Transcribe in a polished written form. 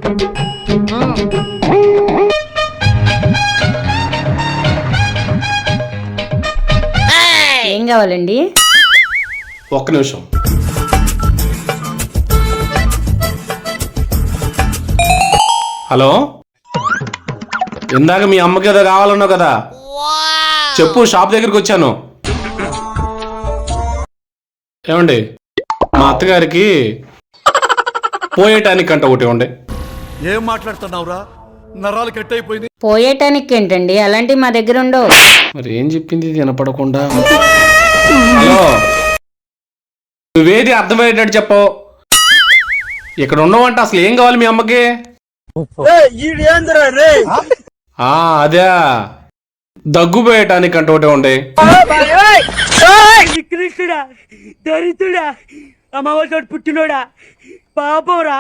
ఏం కావాలండి? ఒక్క నిమిషం. హలో, ఇందాక మీ అమ్మకి ఏదో కావాలన్నావు కదా, చెప్పు. షాప్ దగ్గరికి వచ్చాను. ఏమండి, మా అత్తగారికి పోయేటానికి అంట ఒకటి ఇవ్వండి. ఏం మాట్లాడుతున్నావురా? నరాలు కట్ అయిపోయింది. పోయేటానికి ఏంటండి, అలాంటివి మా దగ్గర ఉండవు. మరి ఏం చెప్పింది ఇది వినపడకుండా? హలో, నువ్వేది అర్థమయ్యేటట్టు చెప్పవు. ఇక్కడ ఉండవంట. అసలు ఏం కావాలి మీ అమ్మకి? అదే దగ్గు పోయటానికి అంట ఒకటి ఉండే. కృష్ణుడా, దరిద్రుడా, అమ్మవారి పుట్టినోడా, పాపరా,